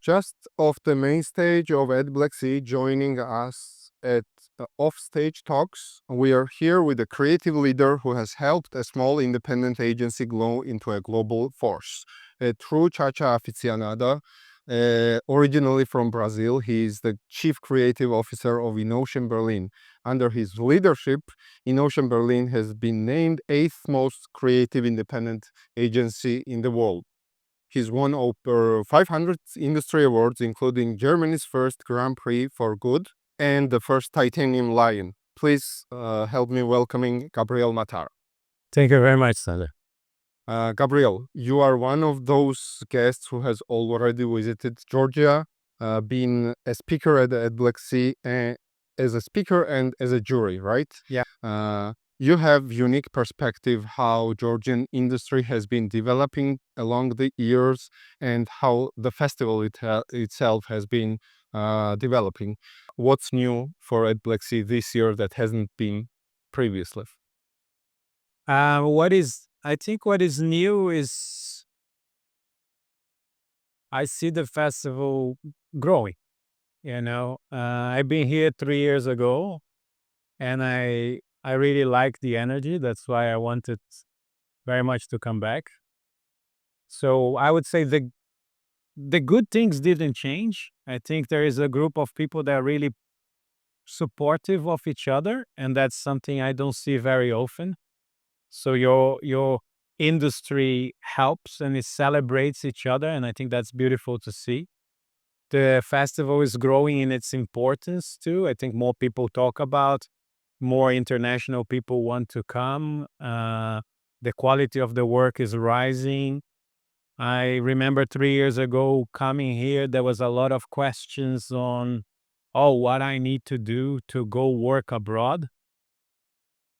just off the main stage of Ed Black Sea, joining us at Offstage Talks. We are here with a creative leader who has helped a small independent agency grow into a global force. A true Cha-Cha aficionado, originally from Brazil, he is the Chief Creative Officer of Innocean Berlin. Under his leadership, Innocean Berlin has been named 8th most creative independent agency in the world. He's won over 500 industry awards, including Germany's first Grand Prix for Good and the first Titanium Lion. Please help me welcoming Gabriel Mattar. Thank you very much, Sander. Gabriel, you are one of those guests who has already visited Georgia, been a speaker at Black Sea, as a speaker and as a jury, right? Yeah. You have unique perspective how Georgian industry has been developing along the years and how the festival itself has been developing. What's new for Ed Black Sea this year that hasn't been previously? I think what is new is I see the festival growing. I've been here 3 years ago, and I really like the energy. That's why I wanted very much to come back. So I would say the good things didn't change. I think there is a group of people that are really supportive of each other, and that's something I don't see very often. So your industry helps and it celebrates each other, and I think that's beautiful to see. The festival is growing in its importance too. I think more people talk about, more international people want to come. The quality of the work is rising. I remember 3 years ago coming here, there was a lot of questions on, oh, what I need to do to go work abroad.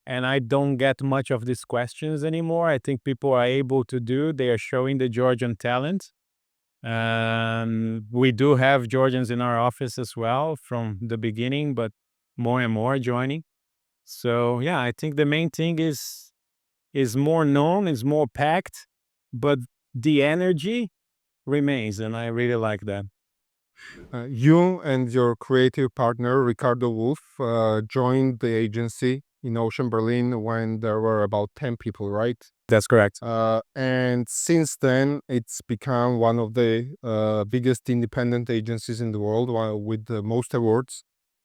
And I don't get much of these questions anymore. I think people are able to do. They are showing the Georgian talent. We do have Georgians in our office as well from the beginning, but more and more joining. So yeah, I think the main thing is more known, is more packed, but the energy remains, and I really like that. You and your creative partner, Ricardo Wolf, joined the agency in Ocean Berlin when there were about 10 people, right? That's correct. And since then, it's become one of the biggest independent agencies in the world with the most awards.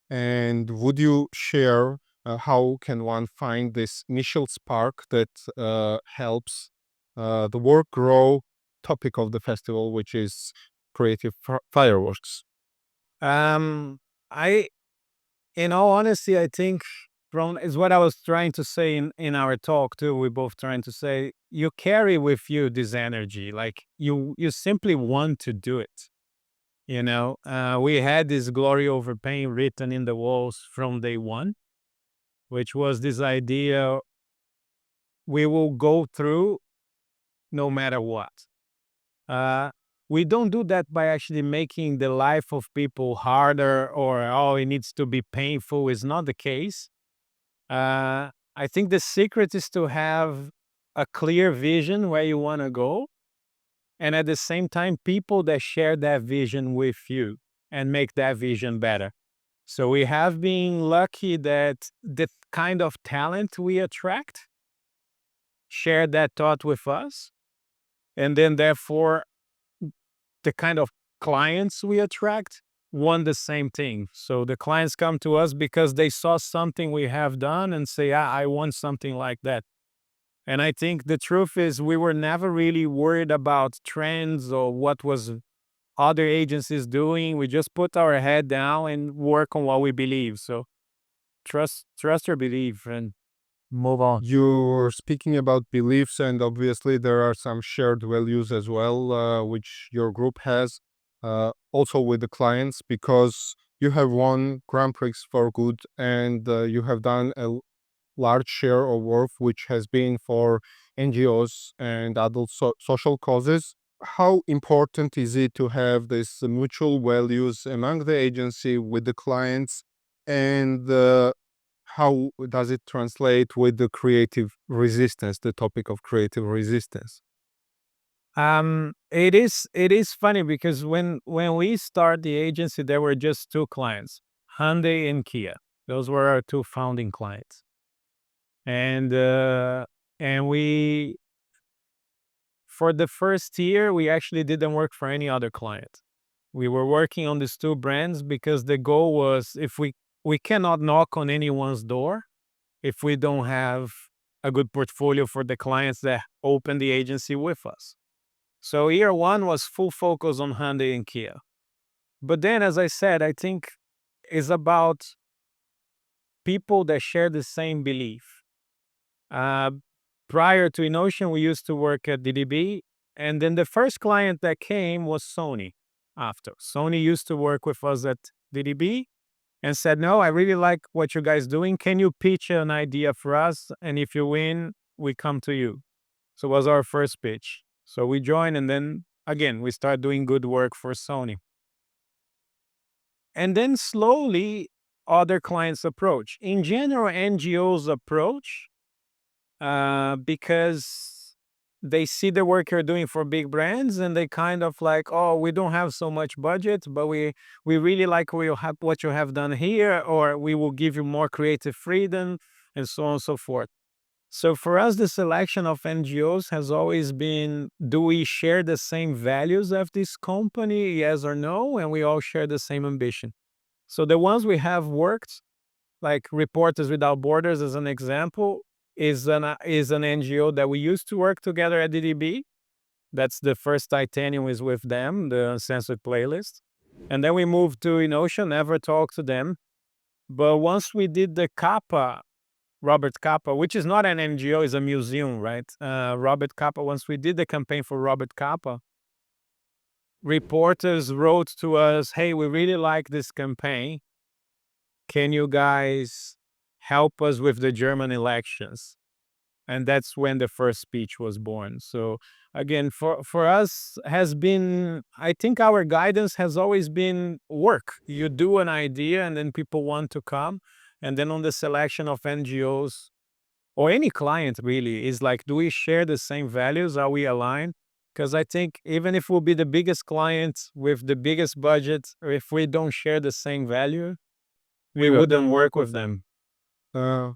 And would you share how can one find this initial spark that helps the work grow? Topic of the festival, which is creative fireworks. I, in all honesty, I think from is what I was trying to say in our talk too. We're both trying to say you carry with you this energy, like you simply want to do it. We had this glory over pain written in the walls from day one, which was this idea we will go through no matter what. We don't do that by actually making the life of people harder or, oh, it needs to be painful. Is not the case. I think the secret is to have a clear vision where you want to go, and at the same time, people that share that vision with you and make that vision better. So we have been lucky that the kind of talent we attract share that thought with us, and then therefore the kind of clients we attract want the same thing. So the clients come to us because they saw something we have done and say, I want something like that. And I think the truth is we were never really worried about trends or what was other agencies doing. We just put our head down and work on what we believe. So trust your belief and move on. You're speaking about beliefs, and obviously there are some shared values as well, which your group has, also with the clients, because you have won Grand Prix for Good, and you have done a large share of work which has been for NGOs and other social causes. How important is it to have this mutual values among the agency with the clients, and how does it translate with the creative resistance, the topic of creative resistance? It is funny because when we start the agency, there were just two clients, Hyundai and Kia. Those were our two founding clients, and we for the first year we actually didn't work for any other client. We were working on these two brands because the goal was if we cannot knock on anyone's door if we don't have a good portfolio for the clients that open the agency with us. So year one was full focus on Hyundai and Kia. But then, as I said, I think it's about people that share the same belief. Uh, Prior to Innocean, we used to work at DDB, and then the first client that came was Sony. After Sony used to work with us at DDB and said, "No, I really like what you guys doing. Can you pitch an idea for us? And if you win, we come to you." So it was our first pitch. So we joined, and then again we start doing good work for Sony. And then slowly other clients approach. In general, NGOs approach because they see the work you're doing for big brands and they kind of like, oh, we don't have so much budget, but we really like what you have done here, or we will give you more creative freedom, and so on and so forth. So for us, the selection of NGOs has always been, do we share the same values of this company, yes or no? And we all share the same ambition. So the ones we have worked, like Reporters Without Borders as an example, is an NGO that we used to work together at DDB. That's the first Titanium is with them, the Uncensored playlist. And then we moved to Innocean, never talked to them. But once we did the Kappa, Robert Capa, which is not an NGO, is a museum, right? Robert Capa, once we did the campaign for Robert Capa, reporters wrote to us, hey, we really like this campaign. Can you guys help us with the German elections? And that's when the first speech was born. So again, for us has been, I think our guidance has always been work. You do an idea and then people want to come. And then on the selection of NGOs or any client really is like, do we share the same values? Are we aligned? Because I think even if we'll be the biggest client with the biggest budget, or if we don't share the same value, we wouldn't work with them. Uh,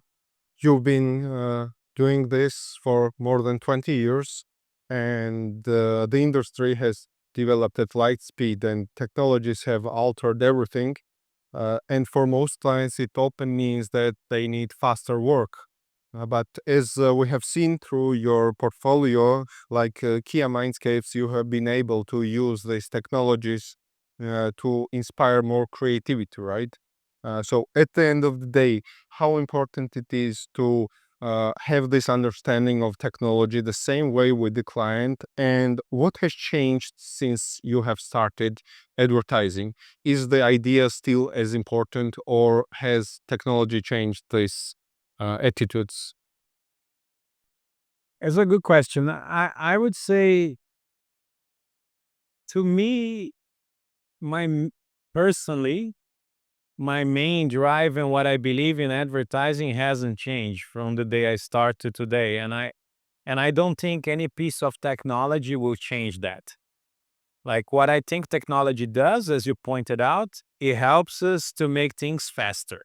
you've been doing this for more than 20 years, and the industry has developed at light speed, and technologies have altered everything. And for most clients, it often means that they need faster work. But as we have seen through your portfolio, like Kia Mindscapes, you have been able to use these technologies to inspire more creativity, right? So at the end of the day, how important it is to have this understanding of technology the same way with the client, and what has changed since you have started advertising? Is the idea still as important, or has technology changed these attitudes? It's a good question. I would say, to me, my personally, my main drive and what I believe in advertising hasn't changed from the day I start to today, and I don't think any piece of technology will change that. Like what I think technology does, as you pointed out, it helps us to make things faster.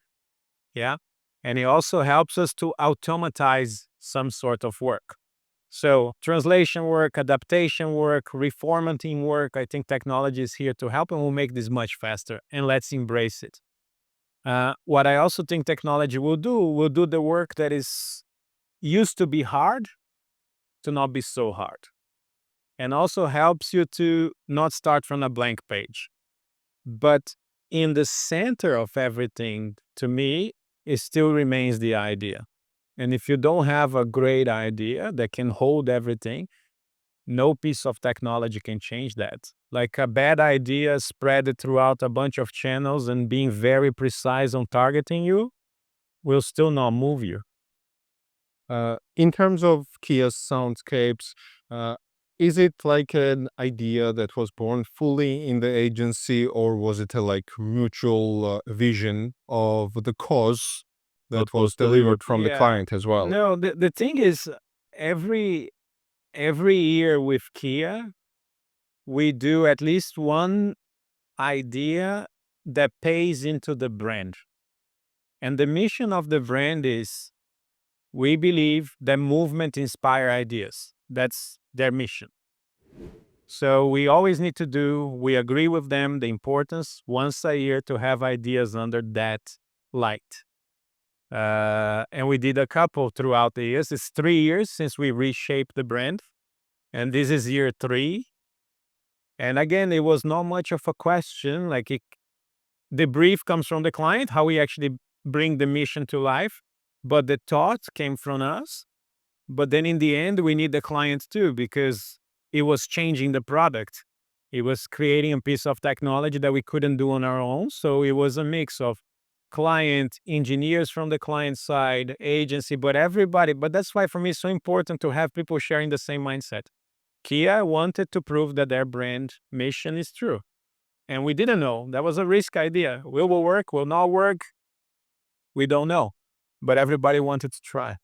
Yeah. And it also helps us to automatize some sort of work. So, translation work, adaptation work, reformatting work, I think technology is here to help and will make this much faster. And let's embrace it. What I also think technology will do the work that is used to be hard to not be so hard. And also helps you to not start from a blank page. But in the center of everything, to me, it still remains the idea. And if you don't have a great idea that can hold everything, no piece of technology can change that. Like a bad idea spread throughout a bunch of channels and being very precise on targeting you will still not move you. In terms of Kia's soundscapes, uh, is it like an idea that was born fully in the agency, or was it a like mutual vision of the cause that was delivered from the Yeah. client as well? No, the thing is, every every year with Kia, we do at least one idea that pays into the brand. And the mission of the brand is we believe that movement inspire ideas. That's their mission. So we always need to we agree with them the importance once a year to have ideas under that light. And we did a couple throughout the years. It's 3 years since we reshaped the brand. And this is year 3. And again, it was not much of a question. The brief comes from the client, how we actually bring the mission to life. But the thought came from us. But then in the end, we need the client too, because it was changing the product. It was creating a piece of technology that we couldn't do on our own. So it was a mix of client, engineers from the client side, agency, but everybody. But that's why for me it's so important to have people sharing the same mindset. Kia wanted to prove that their brand mission is true. And we didn't know. That was a risk idea. Will work, will not work? We don't know. But everybody wanted to try.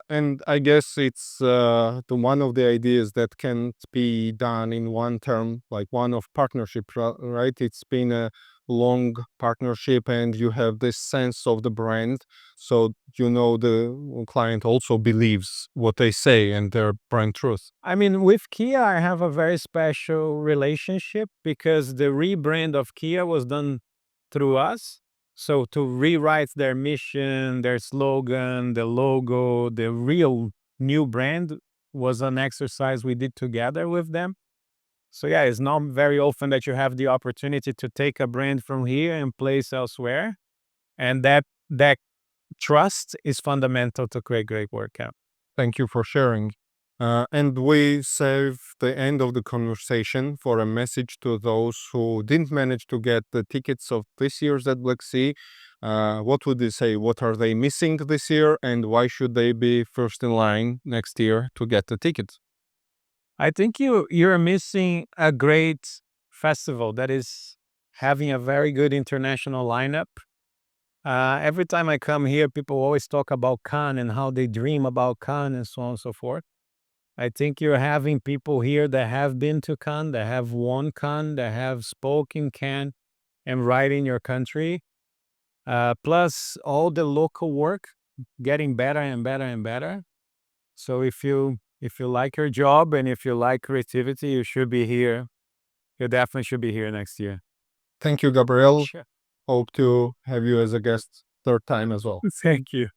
And I guess it's one of the ideas that can't be done in one term, like one of partnership, right? It's been a long partnership and you have this sense of the brand. So, the client also believes what they say and their brand truth. I mean, with Kia, I have a very special relationship because the rebrand of Kia was done through us. So to rewrite their mission, their slogan, the logo, the real new brand was an exercise we did together with them. So yeah, it's not very often that you have the opportunity to take a brand from here and place elsewhere. And that trust is fundamental to create great work. Thank you for sharing. And we save the end of the conversation for a message to those who didn't manage to get the tickets of this year's at Black Sea. What would you say? What are they missing this year, and why should they be first in line next year to get the tickets? I think you're missing a great festival that is having a very good international lineup. Every time I come here, people always talk about Cannes and how they dream about Cannes and so on and so forth. I think you're having people here that have been to Cannes, that have won Cannes, that have spoken Cannes and right in your country. Plus all the local work getting better and better and better. So if you like your job and if you like creativity, you should be here. You definitely should be here next year. Thank you, Gabriel. Sure. Hope to have you as a guest third time as well. Thank you.